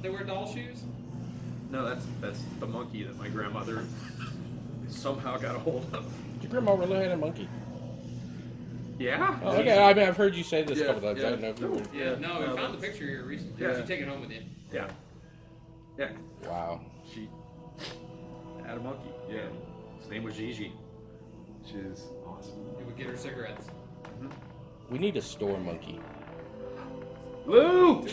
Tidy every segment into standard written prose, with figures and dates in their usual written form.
They wear doll shoes? No, that's the monkey that my grandmother somehow got a hold of. Did your grandma really had a monkey? Yeah. Oh, okay, I mean, I've heard you say this a couple times. yeah. I don't know if you were... Yeah. No, we found the picture here recently. Yeah. You should take it home with you. Yeah. Yeah. Wow. She had a monkey. Yeah. His name was Gigi. Which is awesome. He would get her cigarettes. We need a store monkey. Lou! Do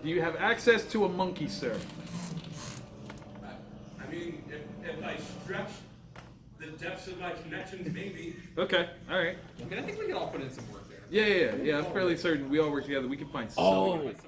you have access to a monkey, sir? I mean, if I stretch the depths of my connections, maybe. Okay, all right. I mean, I think we can all put in some work there. Yeah. I'm fairly certain we all work together. We can find Oh. somebody.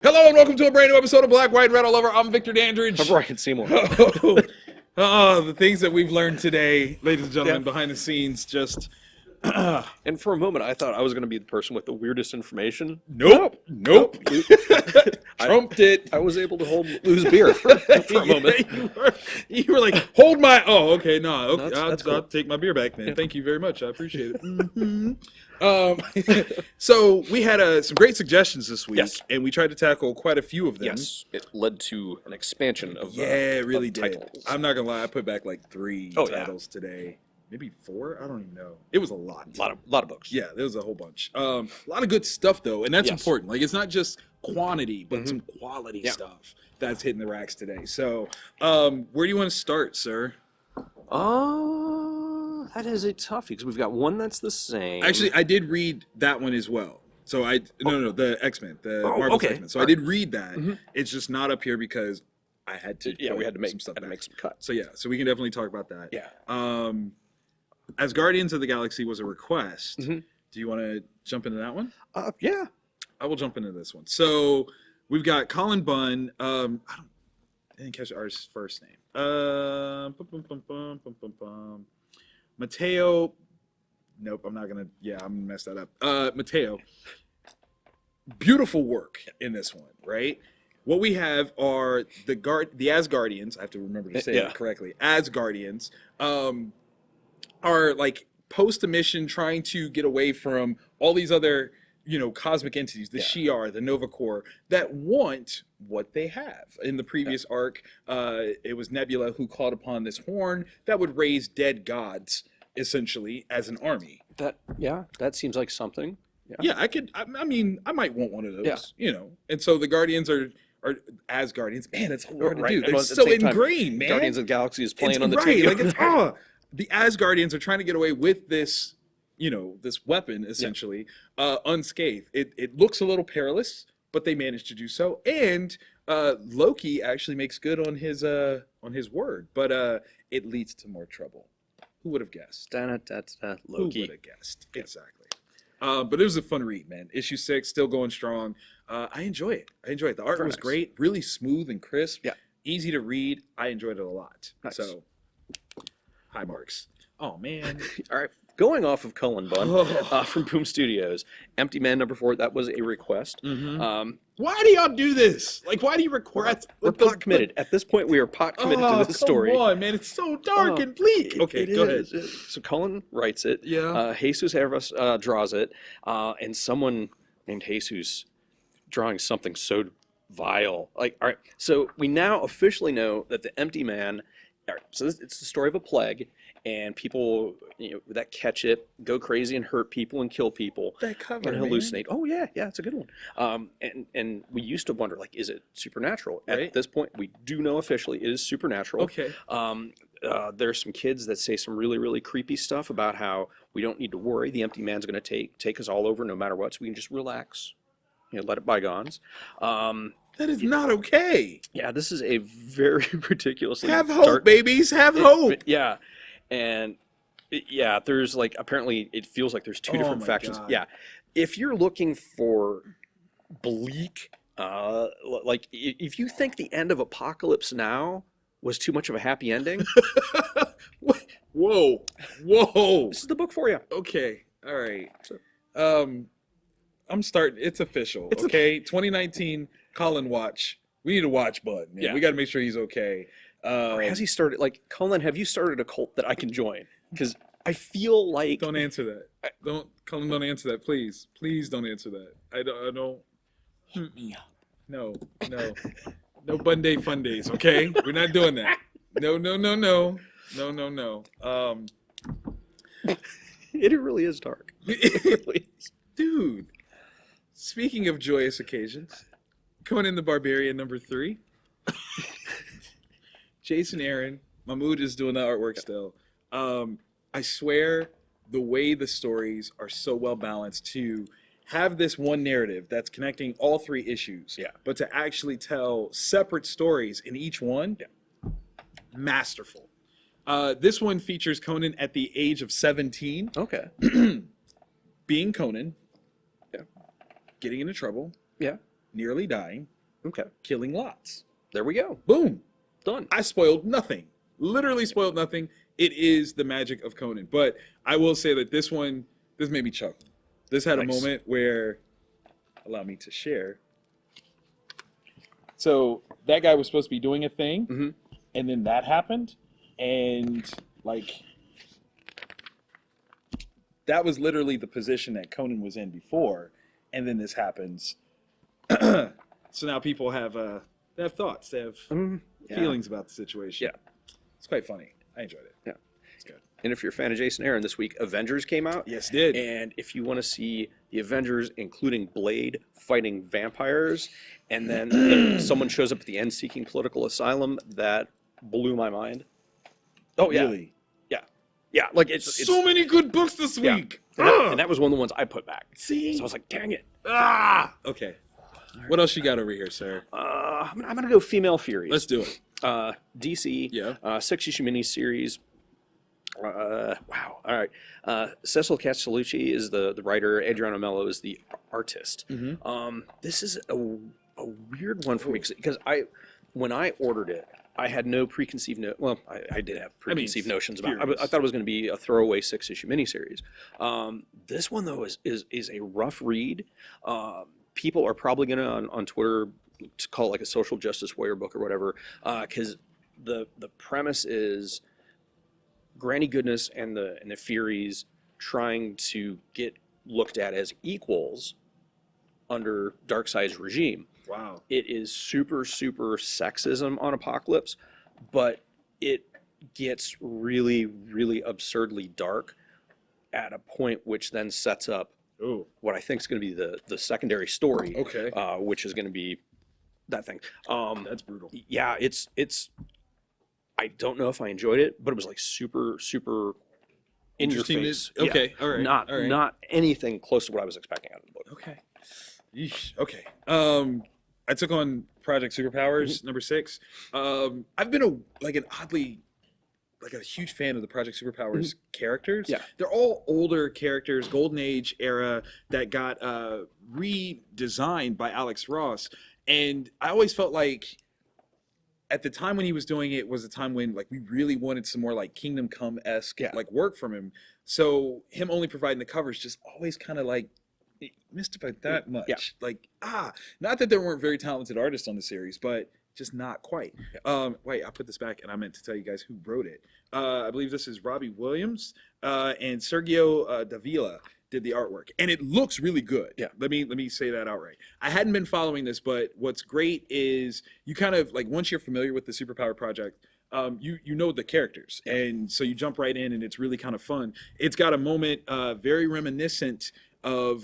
Hello and welcome to a brand new episode of Black, White, Red All Over. I'm Victor Dandridge. I'm Brian Seymour. The things that we've learned today, ladies and gentlemen, behind the scenes, just... And for a moment, I thought I was going to be the person with the weirdest information. Nope. Trumped it. I was able to hold Lou's beer for a moment. You were like, hold my... Oh, okay, no. Okay, That's I'll cool. take my beer back then. Yeah. Thank you very much. I appreciate it. So we had some great suggestions this week, Yes. and we tried to tackle quite a few of them. Yes, it led to an expansion of Yeah, it really of did. titles. I'm not going to lie. I put back like 3 Oh, yeah. titles today. Maybe 4? I don't even know. It was a lot. A lot of books. Yeah, there was a whole bunch. A lot of good stuff though, and that's Yes. important. Like, it's not just quantity, but some quality Yeah. stuff that's hitting the racks today. So, where do you want to start, sir? That is a toughie because we've got one that's the same. Actually, I did read that one as well. So no, the X-Men, the Marvel okay. X-Men. So All I did read that. Mhm. It's just not up here because I had to. Yeah, put we had to make some stuff. had to back. make some cuts. So yeah, so we can definitely talk about that. Yeah. Asgardians of the Galaxy was a request. Mhm. Do you want to jump into that one? Yeah. I will jump into this one. So we've got Colin Bunn. I didn't catch our first name. Mateo. Nope, I'm not gonna. Yeah, I'm gonna mess that up. Mateo. Beautiful work in this one, right? What we have are the Asgardians. I have to remember to say Yeah. it correctly. Asgardians are like post a mission trying to get away from all these other cosmic entities, the Shi'ar, the Nova Corps, that want what they have. In the previous arc, it was Nebula who called upon this horn that would raise dead gods, essentially, as an army. That seems like something. Yeah, I mean, I might want one of those, And so the Guardians are Asgardians. Man, that's hard to do. And They're at the so same time, ingrained, man. Guardians of the Galaxy is playing on the right, TV. like it's the Asgardians are trying to get away with this, this weapon essentially, unscathed. It looks a little perilous, but they managed to do so. And Loki actually makes good on his word, but it leads to more trouble. Who would have guessed? Loki. Who would have guessed? Exactly. But it was a fun read, man. Issue 6 still going strong. I enjoy it. The art Very was nice. great, really smooth and crisp. Yeah. Easy to read. I enjoyed it a lot. Nice. So, high marks. Oh man. All right. Going off of Cullen Bunn from Boom Studios, Empty Man #4. That was a request. Why do y'all do this? Like, why do you request? We're pot committed. At this point, we are pot committed to this story. Come on, man. It's so dark and bleak. Okay, go ahead. So Cullen writes it. Yeah. Jesus Hervas draws it, and someone named Jesus drawing something so vile. Like, all right. So we now officially know that the Empty Man. All right, so it's the story of a plague, and people that catch it go crazy and hurt people and kill people That cover, and man. hallucinate. Oh yeah, it's a good one. And we used to wonder, like, is it supernatural? Right. At this point, we do know officially it is supernatural. Okay. There's some kids that say some really, really creepy stuff about how we don't need to worry. The Empty Man's going to take us all over no matter what, so we can just relax, let it bygones. That is not okay. Yeah, this is a very ridiculously Have hope, dark, babies. Have hope. Yeah, and there's like apparently it feels like there's two different my factions. God. Yeah, if you're looking for bleak Like if you think the end of Apocalypse Now was too much of a happy ending, Whoa, whoa. this is the book for you. Okay, all right. I'm starting. It's official. Okay, 2019 Colin watch. We need to watch Bud. Man. Yeah. We got to make sure he's okay. Or has he started, like, Conan, have you started a cult that I can join? Because I feel like... Don't answer that. Colin, don't answer that, please. Please don't answer that. I don't. No. No Bunn-day Fundays, okay? We're not doing that. No. It really is dark. It really is. Dude, speaking of joyous occasions, Conan the Barbarian #3. Jason Aaron, Mahmood is doing the artwork still. I swear the way the stories are so well balanced to have this one narrative that's connecting all 3 issues, but to actually tell separate stories in each one, masterful. This one features Conan at the age of 17. Okay. Being Conan. Yeah. Getting into trouble. Yeah. Nearly dying. Okay. Killing lots. There we go. Boom. Done. I spoiled nothing. Literally spoiled nothing. It is the magic of Conan. But I will say that this made me chuckle. This had a moment where, allow me to share. So that guy was supposed to be doing a thing, and then that happened, and like that was literally the position that Conan was in before, and then this happens. So now people have thoughts, they have feelings about the situation. Yeah. It's quite funny. I enjoyed it. Yeah. It's good. And if you're a fan of Jason Aaron, this week Avengers came out. Yes, it did. And if you want to see the Avengers, including Blade, fighting vampires, and then someone shows up at the end seeking political asylum, that blew my mind. Oh, yeah. Really? Yeah, like it's So many good books this week. And that was one of the ones I put back. See? So I was like, dang it. Okay. What else you got over here, sir? I'm going to go Female Furies. Let's do it. DC, Yeah. 6-issue miniseries. Wow. All right. Cecil Castellucci is the writer. Adriano Mello is the artist. This is a weird one for me because when I ordered it, I had no preconceived well, I did have preconceived notions about it. I thought it was going to be a throwaway 6-issue miniseries. This one, though, is a rough read. People are probably going to, on Twitter, to call it like a social justice warrior book or whatever, because the premise is Granny Goodness and the Furies trying to get looked at as equals under Darkseid's regime. Wow. It is super sexism on Apocalypse, but it gets really, really absurdly dark at a point which then sets up what I think is going to be the secondary story. Okay. Which is going to be that thing. That's brutal. Yeah, it's. I don't know if I enjoyed it, but it was like super in your Interesting. face. Okay. All right. Not anything close to what I was expecting out of the book. Okay. Yeesh. Okay. I took on Project Superpowers #6. I've been a huge fan of the Project Superpowers characters. Yeah. They're all older characters, Golden Age era, that got redesigned by Alex Ross. And I always felt like at the time when he was doing it was a time when like we really wanted some more like Kingdom Come-esque like work from him. So him only providing the covers just always kind of like mystified that much. Yeah. Like, not that there weren't very talented artists on the series, but just not quite. Wait, I put this back and I meant to tell you guys who wrote it. I believe this is Robbie Williams and Sergio Davila did the artwork, and it looks really good. Yeah. Let me say that outright. I hadn't been following this, but what's great is you kind of like once you're familiar with the Superpower project, you know the characters, and so you jump right in, and it's really kind of fun. It's got a moment very reminiscent of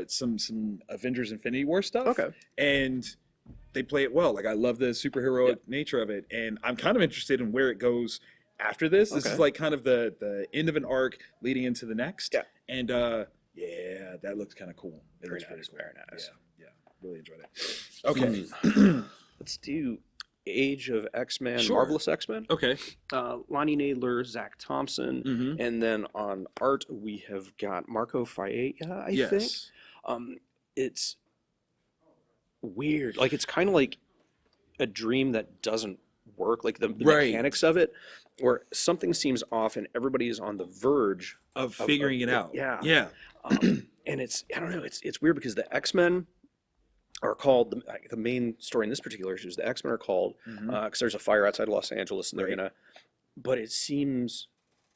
some Avengers Infinity War stuff. Okay. And they play it well. Like I love the superheroic nature of it, and I'm kind of interested in where it goes after this. This is like kind of the end of an arc leading into the next. Yeah. And that looks kind of cool. It looks pretty cool. Very nice. Yeah, really enjoyed it. Okay. Let's do Age of X-Men, Sure. Marvelous X-Men. Okay. Lonnie Nadler, Zach Thompson, and then on art we have got Marco Faella, I think. It's weird. Like it's kind of like a dream that doesn't work. Like the Right. mechanics of it, where something seems off and everybody is on the verge Of figuring it out. Yeah. Yeah. And it's I don't know. It's weird because the X-Men are called the main story in this particular issue is the X-Men are called because there's a fire outside Los Angeles and they're Right. gonna. But it seems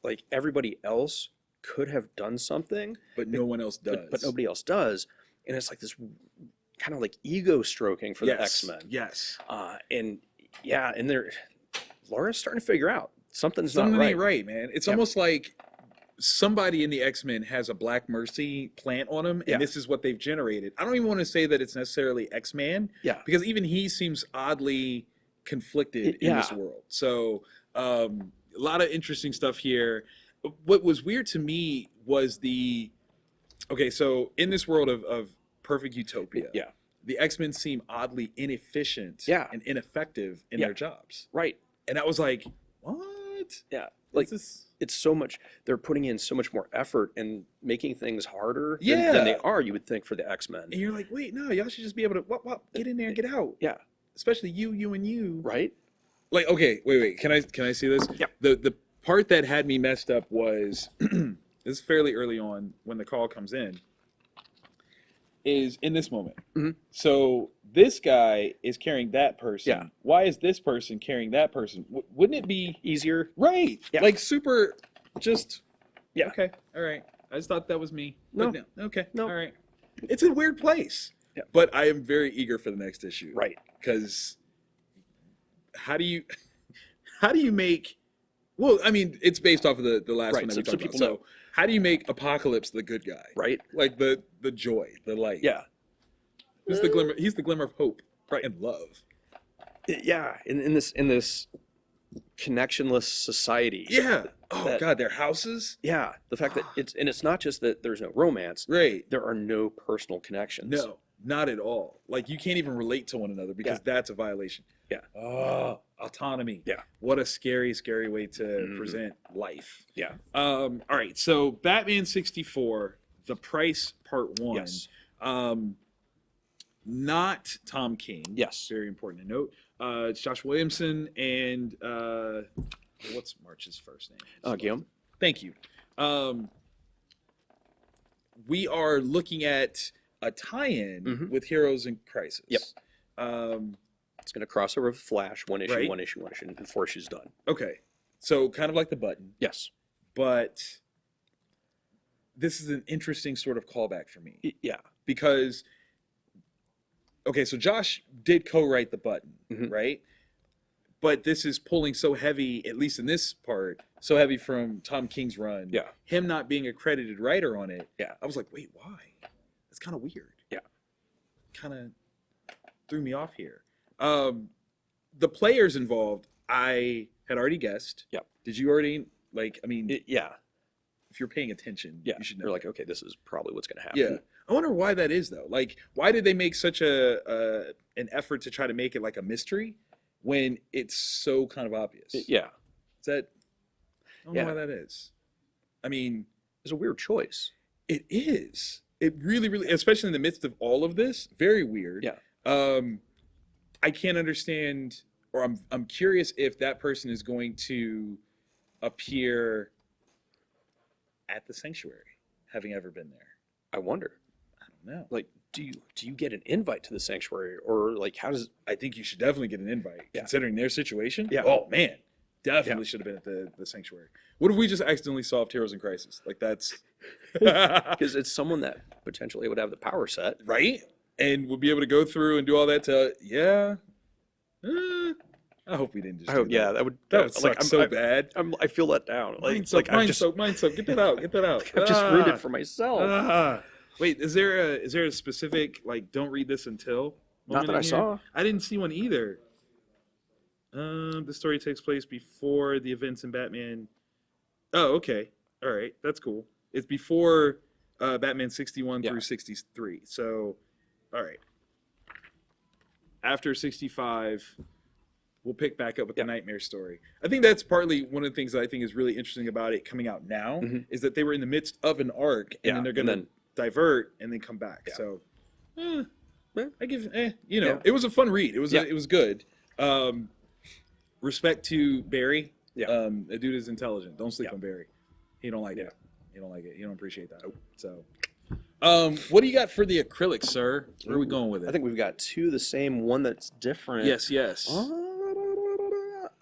like everybody else could have done something, But no one else does. but nobody else does, and it's like this kind of like ego stroking for the X-Men. Yes. And yeah, and they're Laura's starting to figure out something's Something not right. ain't right, man. It's Yeah. almost like somebody in the X-Men has a Black Mercy plant on him, and Yeah. this is what they've generated. I don't even want to say that it's necessarily X-Man, Yeah. because even he seems oddly conflicted in this Yeah. world. So a lot of interesting stuff here. What was weird to me was so in this world of perfect utopia, Yeah. the X-Men seem oddly inefficient Yeah. and ineffective in Yeah. their jobs. Right. And I was like, what? Yeah. Like Like this? it's so much. They're putting in so much more effort and making things harder Yeah. than they are. You would think for the X-Men. And you're like, wait, no, y'all should just be able to get in there and get out. Yeah. Especially you and you. Right. Like, okay, wait. Can I see this? Yeah. The part that had me messed up was this is fairly early on when the call comes in. Is in this moment. Mhm. So this guy is carrying that person. Yeah. Why is this person carrying that person? Wouldn't it be Easier. right? Yeah. Like super, just Yeah. Okay, all right. I just thought that was me. No. But okay, No. all right. It's a weird place. Yeah. But I am very eager for the next issue. Right. Because how do you make? Well, I mean, it's based off of the last Right, one that so we talked about. people So know. how do you make Apocalypse the good guy? Right. Like the joy, the light. Yeah. He's the glimmer. He's the glimmer of hope. Right. And love. Yeah. In this connectionless society. Yeah. Oh That- God, their houses. Yeah. The fact that it's not just that there's no romance. Right. There are no personal connections. No, not at all. Like you can't even relate to one another because that's a violation. Yeah. Oh, autonomy. Yeah. What a scary, scary way to Mhm. present life. Yeah. All right. So Batman 64, The Price Part 1. Yes. Not Tom King. Yes. Very important to note. It's Josh Williamson and what's March's first name? Guillaume. Thank you. We are looking at a tie-in Mhm. with Heroes in Crisis. Yep. Um, It's going to cross over with Flash, one issue, Right. one issue, and 4 issues done. okay. So kind of like the button, Yes. but this is an interesting sort of callback for me Yeah. because okay, so Josh did co-write the button, Mhm. right? But this is pulling so heavy, at least in this part, so heavy from Tom King's run. Yeah. Him not being a credited writer on it. Yeah. I was like, wait, why? That's kind of weird. Yeah. Kind of threw me off here. The players involved, I had already guessed. Yep. Did you already like? I mean, Yeah. if you're paying attention, Yeah. you should know. You're like, okay, this is probably what's going to happen. Yeah. I wonder why that is though. Like, why did they make such an effort to try to make it like a mystery when it's so kind of obvious? Yeah. Is that? I don't Yeah. know why that is. I mean, It's a weird choice. it is. It really, really, especially in the midst of all of this, very weird. Yeah. I can't understand, or I'm curious if that person is going to appear at the sanctuary, having ever been there. I wonder. I don't know. Like, do you get an invite to the sanctuary, or like how does? I think you should definitely get an invite, Yeah. considering their situation. Yeah. Oh man, definitely should have been at the sanctuary. What if we just accidentally solved Heroes in Crisis? Like that's Because it's someone that potentially would have the power set. right, and we'll be able to go through and do all that. I hope we didn't just. I hope. do Yeah, that. that would. That would suck so bad. I feel let down. Like, Mind like soap, mind soap. Get that out. Get that out. I've just ruined it for myself. Wait, is there a specific like don't read this until? Not moment that I in here? saw. I didn't see one either. The story takes place before the events in Batman. Oh, okay. All right, that's cool. It's before Batman 61 Yeah. through 63. So, all right. After 65, we'll pick back up with the Nightmare story. I think that's partly one of the things that I think is really interesting about it coming out now Mhm. is that they were in the midst of an arc and Yeah, then they're and going to then- divert and then come back. Yeah. So, I give, you know, Yeah. it was a fun read. It was Yeah. it was good. Respect to Barry. Yeah. The dude is intelligent. Don't sleep Yeah. on Barry. He don't like Yeah. it. He don't like it. He don't appreciate that. So, what do you got for the acrylic, sir? Where are we going with it? I think we've got two the same, one that's different. Yes.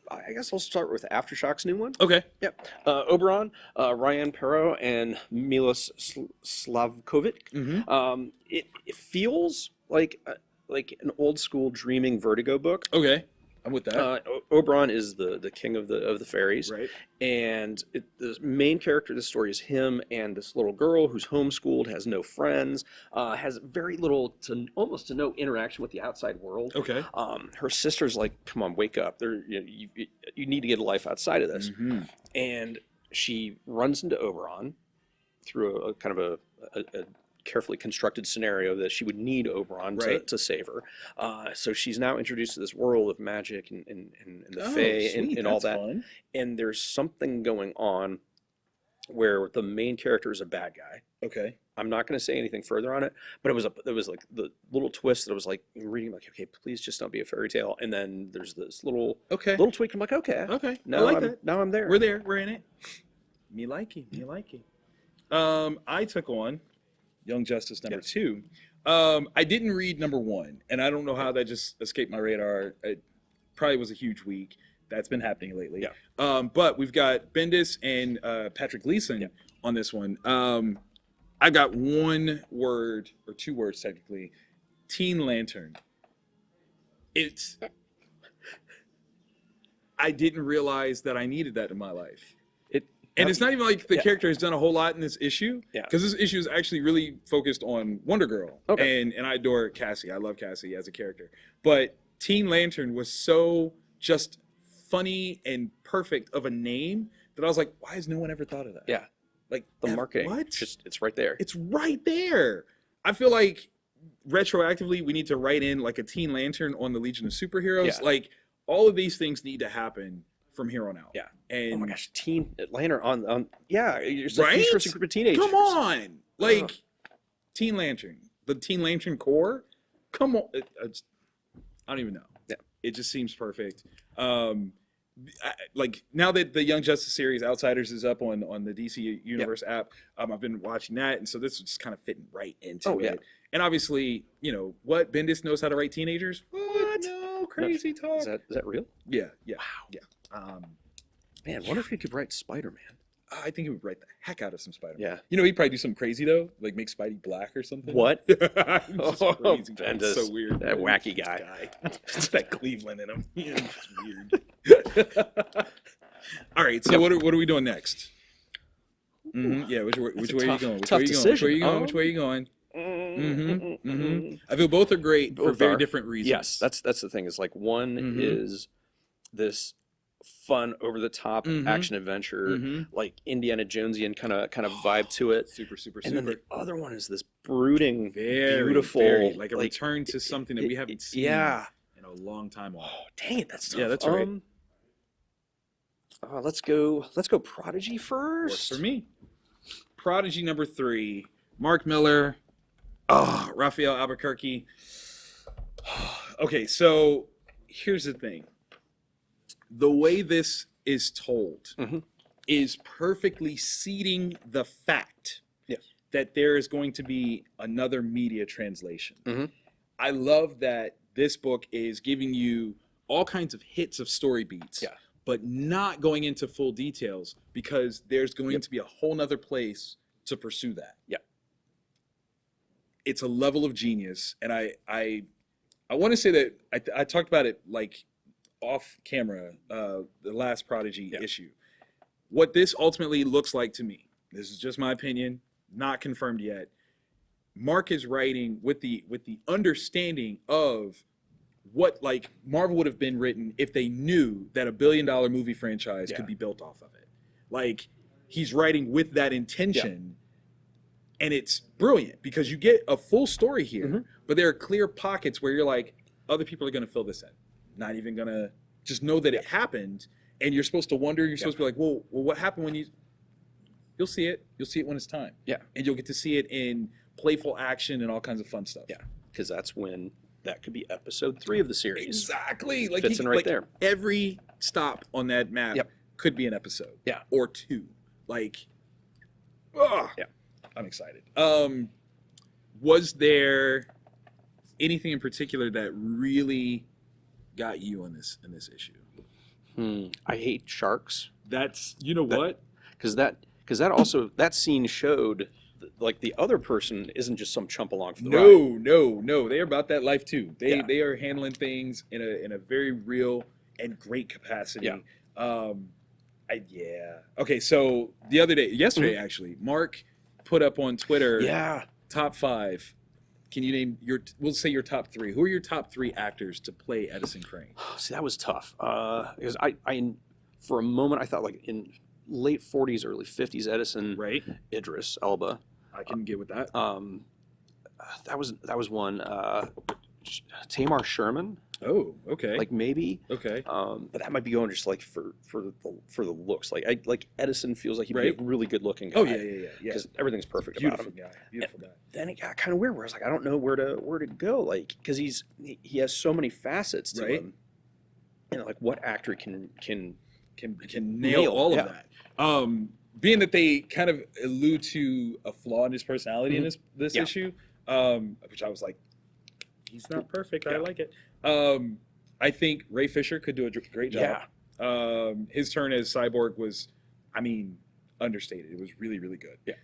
I guess I'll start with Aftershock's new one. Okay. Yep. Oberon, Ryan Perro, and Milos Slavkovic. Mm-hmm. It feels like an old school dreaming Vertigo book. Okay. I'm with that. Oberon is the king of the fairies, Right. and the main character of the story is him and this little girl who's homeschooled, has no friends, has very little to almost to no interaction with the outside world. Okay. Her sister's like, "Come on, wake up! You need to get a life outside of this." Mm-hmm. And she runs into Oberon through a kind of a carefully constructed scenario that she would need Oberon Right. to save her. So she's now introduced to this world of magic and the Oh, Fae sweet. and all That's that. fun. And there's something going on where the main character is a bad guy. Okay. I'm not going to say anything further on it, but it was like the little twist that I was like reading, like, okay, please just don't be a fairy tale. And then there's this little tweak. I'm like, okay, Okay. I now like I'm that. now I'm there. We're there. We're in it. Me like it. I took on Young Justice number 2. I didn't read number 1, and I don't know how that just escaped my radar. It probably was a huge week. That's been happening lately. Yeah. But we've got Bendis and Patrick Gleason on this one. I got one word, or 2 words technically, Teen Lantern. I didn't realize that I needed that in my life. And it's not even like the character has done a whole lot in this issue. Yeah. Because this issue is actually really focused on Wonder Girl. Okay. And I adore Cassie. I love Cassie as a character. But Teen Lantern was so just funny and perfect of a name that I was like, why has no one ever thought of that? Yeah. Like The marketing, What? it's right there. It's right there. I feel like retroactively we need to write in like a Teen Lantern on the Legion of Superheroes. Yeah. Like all of these things need to happen from here on out. Yeah. And Oh my gosh, Teen Lantern on it's Right? a futuristic group of teenagers. come on, like Teen Lantern, the Teen Lantern Corps. Come on, I don't even know. Yeah. It just seems perfect. Like now that the Young Justice series Outsiders is up on the DC Universe app, I've been watching that, and so this is just kind of fitting right into it. And obviously, you know what, Bendis knows how to write teenagers. What? No, crazy talk. Is that real? Yeah. Wow. Yeah. Man, wonder if he could write Spider-Man. I think he would write the heck out of some Spider-Man. Yeah. You know, he'd probably do something crazy though, like make Spidey black or something. What? Just Oh, crazy. Bendis. It's so weird. That wacky guy. It's that Cleveland in him. Yeah, it's weird. All right. So what are we doing next? Yeah. Which way are you going? Tough decision. Which way are you going? I feel both are great for Both very are. different reasons. Yes, that's the thing. Is like one is this fun, over the top action adventure, like Indiana Jonesian kind of vibe to it. Super. And then the other one is this brooding, Very beautiful, very, like a return to something that we haven't seen. Yeah. In a long time. Oh, dang it, that's tough. Yeah, that's right. Let's go Prodigy Works first. for me. Prodigy number 3. Mark Miller. Raphael Albuquerque. Okay, so here's the thing. The way this is told is perfectly seeding the fact that there is going to be another media translation. I love that this book is giving you all kinds of hits of story beats, but not going into full details because there's going to be a whole nother place to pursue that. It's a level of genius, and I want to say that I talked about it like off camera, the last Prodigy issue. What this ultimately looks like to me, this is just my opinion, not confirmed yet. Mark is writing with the understanding of what like Marvel would have been written if they knew that $1 billion movie franchise could be built off of it. Like he's writing with that intention. And it's brilliant because you get a full story here, but there are clear pockets where you're like, other people are going to fill this in. Not even going to just know that it happened. And you're supposed to wonder, you're supposed to be like, well, what happened when you'll see it. You'll see it when it's time. Yeah. And you'll get to see it in playful action and all kinds of fun stuff. Yeah. because that's when that could be episode 3 of the series. Exactly. Like Fits in right there. Every stop on that map Yep. could be an episode. Yeah. Or 2. Like, Yeah. I'm excited. Was there anything in particular that really got you on this issue? I hate sharks. That's, you know what? Because that also, that scene showed like the other person isn't just some chump along for the ride. No. They're about that life too. They Yeah. they are handling things in a very real and great capacity. Yeah. Okay, so the other day, yesterday actually, Mark put up on Twitter Yeah. top 5. Can you name we'll say your top 3. Who are your top 3 actors to play Edison Crane? See, that was tough. Because I for a moment I thought like in late 40s, early 50s Edison, Right? Idris Elba. I can get with that. That was one. Tamar Sherman, Oh, okay. like maybe. Okay. But that might be going just like for the looks. Like Edison feels like he'd Right. be a really good looking guy. Oh yeah. Because everything's perfect Beautiful about him. guy. Beautiful guy. Then it got kind of weird where I was like, I don't know where to go. Like, because he has so many facets to Right. him. And like, what actor can Can nail all of yeah. that. Being that they kind of allude to a flaw in his personality in this Yeah. issue, which I was like, he's not perfect. I Yeah. like it. I think Ray Fisher could do a great job. His turn as Cyborg was, I mean, understated. It was really, really good. Yeah.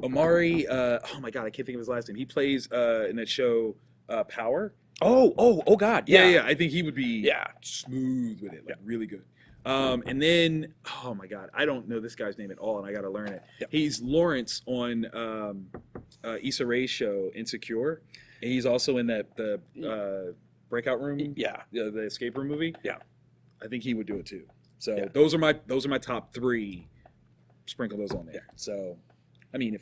Omari, oh my God, I can't think of his last name. He plays in that show Power. Oh God. Yeah. I think he would be Yeah. smooth with it, like really good. And then, oh my God, I don't know this guy's name at all, and I got to learn it. Yep. He's Lawrence on Issa Rae's show Insecure, and he's also in the Breakout Room, Yeah. the escape room movie. Yeah. I think he would do it too. So Yeah. those are my top 3. Sprinkle those on there. Yeah. So, I mean,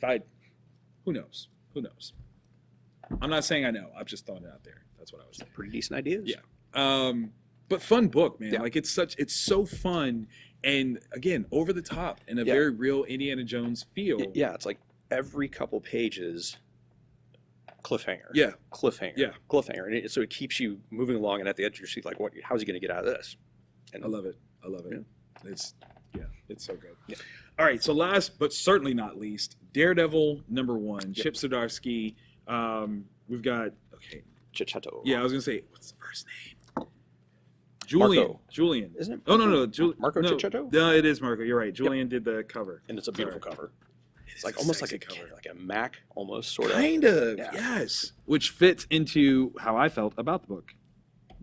who knows? I'm not saying I know. I'm just throwing it out there. That's what I was saying. Pretty decent ideas. Yeah. But fun book, man. Yeah. Like it's so fun, and again, over the top in a Yeah. very real Indiana Jones feel. Yeah. It's like every couple pages, cliffhanger. Yeah. Cliffhanger. Yeah. Cliffhanger. And so it keeps you moving along and at the edge of your seat, like, how's he going to get out of this? And I love it. Yeah. It's so good. Yeah. All right. So last but certainly not least, Daredevil #1, Chip Zdarsky. We've got Chichetto. Yeah, I was gonna say what's the first name? Julian. Marco. Julian. Isn't it? Oh no. Marco no, Cicchetto? No, it is Marco. You're right. Julian did the cover. And it's a beautiful Sorry. cover. It It's is like a almost like sexy a cover. like a Mac, almost sort of. Kind of, Yeah. yes. Which fits into how I felt about the book.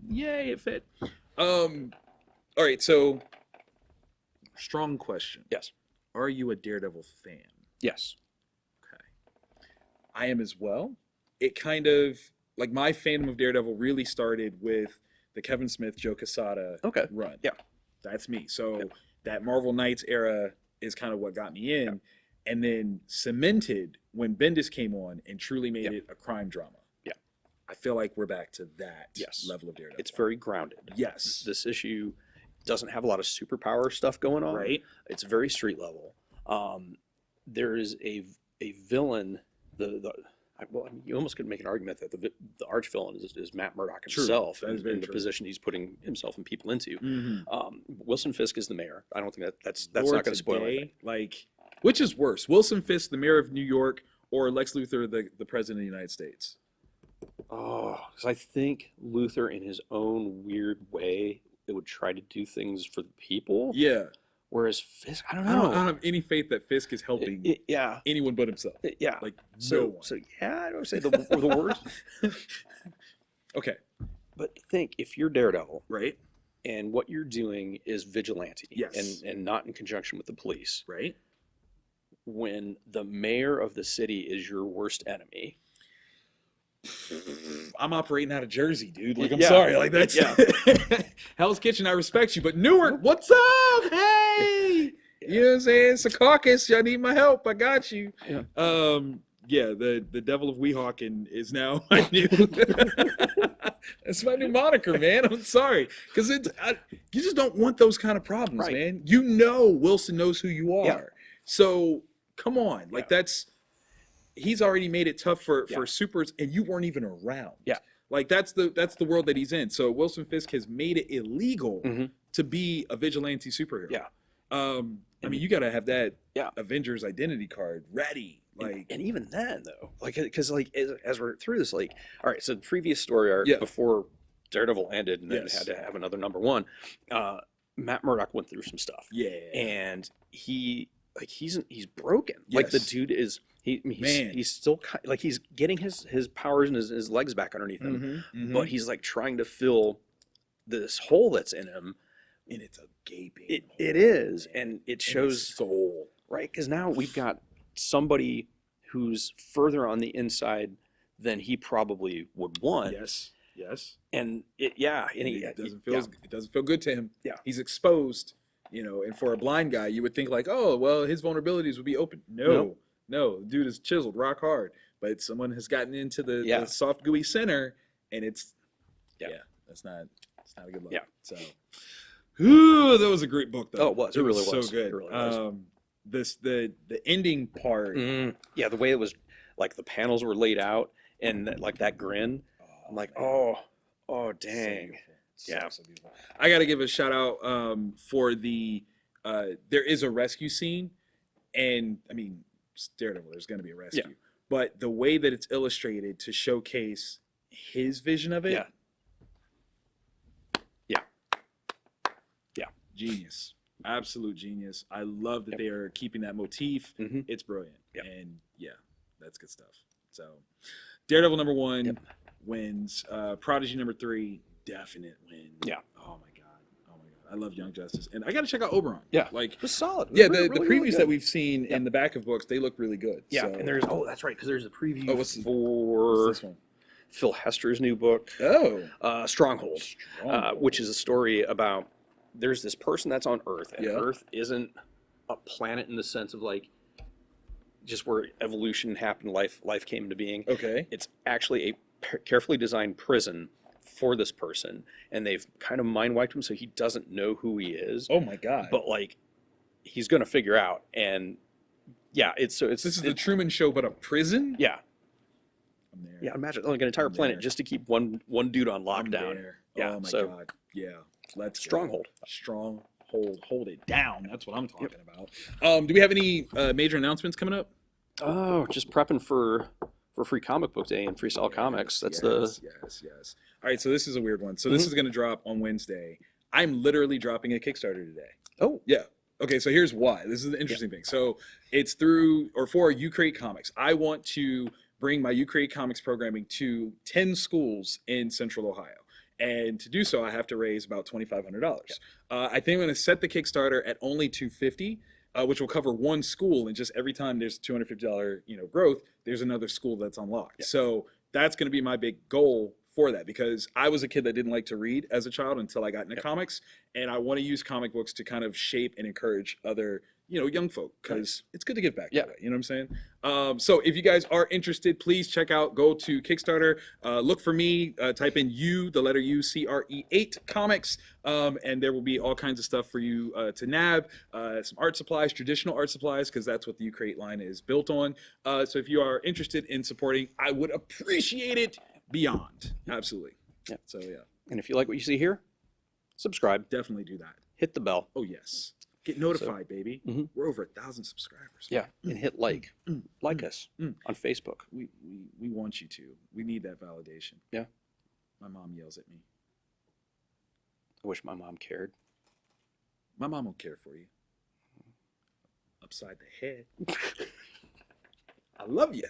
Yay, it fit. All right, so strong question. Yes. Are you a Daredevil fan? Yes. Okay. I am as well. It kind of like my fandom of Daredevil really started with the Kevin Smith, Joe Quesada Okay. run. Yeah. That's me. So Yep. that Marvel Knights era is kind of what got me in. Yep. And then cemented when Bendis came on and truly made Yep. it a crime drama. Yeah. I feel like we're back to that Yes. level of Daredevil. It's very grounded. Yes. This issue doesn't have a lot of superpower stuff going on. Right? It's very street level. There is a villain. Well, I mean, you almost could make an argument that the arch villain is Matt Murdock True. himself That is in very the true. position he's putting himself and people into. Mhm. Wilson Fisk is the mayor. I don't think that's Lord not going to spoil today, anything. Like, which is worse, Wilson Fisk, the mayor of New York, or Lex Luthor, the president of the United States? Oh, because I think Luther, in his own weird way, it would try to do things for the people. Yeah. Whereas Fisk, I don't I know. don't have any faith that Fisk is helping Yeah. anyone but himself. Yeah. Like, So, no one. so yeah, I don't say the worst. Okay. But think if you're Daredevil Right. and what you're doing is vigilante, Yes. and not in conjunction with the police. Right. When the mayor of the city is your worst enemy, I'm operating out of Jersey, dude. Like, I'm Yeah. sorry. Like, that's Yeah. Hell's Kitchen. I respect you, but Newark, what's up? Hey, you know what I'm saying? It's a caucus. Y'all need my help. I got you. Yeah. Yeah. The Devil of Weehawken is now my new. That's my new moniker, man. I'm sorry, because you just don't want those kind of problems, Right. man. You know, Wilson knows who you are, Yeah. so come on, like Yeah. he's already made it tough for Yeah. supers, and you weren't even around. Yeah. Like that's the world that he's in. So Wilson Fisk has made it illegal Mhm. to be a vigilante superhero. Yeah. I mean, you got to have that Yeah. Avengers identity card ready. Like, and even then though, like, because like as we're through this, like, all right, so the previous story arc Yeah. before Daredevil ended and then Yes. had to have another #1, Matt Murdock went through some stuff, yeah, and he's broken. Like, the Yes. dude is Man. he's still like he's getting his powers and his legs back underneath him, but he's like trying to fill this hole that's in him. and it's a gaping. It hole, is, man. and it And shows his soul. right, because now we've got somebody who's further on the inside than he probably would want. Yes, yes. And And it doesn't feel good to him. Yeah. He's exposed, and for a blind guy, you would think like, oh, well, his vulnerabilities would be open. No, no, the dude is chiseled rock hard, but someone has gotten into the soft gooey center, and it's it's not a good look. Yeah. So, ooh, that was a great book though. Oh, it was. It really so was. good. It really was. The ending part. Yeah, the way it was, like, the panels were laid out and like that grin. I'm like, man. oh So dang. beautiful. Yeah. So beautiful. I got to give a shout out for the there is a rescue scene, and I mean, it's Daredevil, there's going to be a rescue, but the way that it's illustrated to showcase his vision of it, Yeah. genius, absolute genius. I love that they are keeping that motif. Mhm. It's brilliant, Yep. and that's good stuff. So, Daredevil #1 Yep. wins. Prodigy #3 definite win. Yeah. Oh my god. I love Young Justice, and I got to check out Oberon. Yeah. Like, It was solid. It was yeah, really, the really, really previews good. that we've seen in the back of books, they look really good. Yeah, So, and there's that's right, because there's a preview Oh, what's for this one? Phil Hester's new book, Oh, Stronghold, Stronghold. which is a story about there's this person that's on Earth, and Yeah. Earth isn't a planet in the sense of like just where evolution happened, life came into being. okay. It's actually a carefully designed prison for this person, and they've kind of mind wiped him so he doesn't know who he is. Oh my god. But like he's gonna figure out, and it's this is the Truman Show, but a prison. yeah. I'm there. Yeah, imagine like an entire I'm planet there. just to keep one dude on I'm lockdown. there. Yeah, Oh my so- god. Yeah. Let's go. Stronghold. Stronghold. Hold it down. That's what I'm talking about. Do we have any major announcements coming up? Oh, just prepping for Free Comic Book Day and Freestyle Comics. That's Yes. All right, so this is a weird one. So this is going to drop on Wednesday. I'm literally dropping a Kickstarter today. Oh. Yeah. Okay, so here's why. This is the interesting thing. So it's through or for You Create Comics. I want to bring my You Create Comics programming to 10 schools in Central Ohio. And to do so, I have to raise about $2,500. I think I'm going to set the Kickstarter at only $250, which will cover one school. And just every time there's $250, growth, there's another school that's unlocked. So that's going to be my big goal for that, because I was a kid that didn't like to read as a child until I got into comics, and I want to use comic books to kind of shape and encourage other young folk, because it's good to give back. That way, you know what I'm saying? So if you guys are interested, please go to Kickstarter, look for me, type in the letter U, CRE8 Comics, and there will be all kinds of stuff for you to nab, some art supplies, traditional art supplies, because that's what the You Create line is built on. So if you are interested in supporting, I would appreciate it beyond. Absolutely. Yeah. So yeah, And if you like what you see here, subscribe, definitely do that. hit the bell. Oh yes. Get notified, baby. Mhm. We're over 1,000 subscribers. Yeah, and hit like us on Facebook. We want you to. We need that validation. Yeah. My mom yells at me. I wish my mom cared. My mom will care for you. Upside the head. I love you.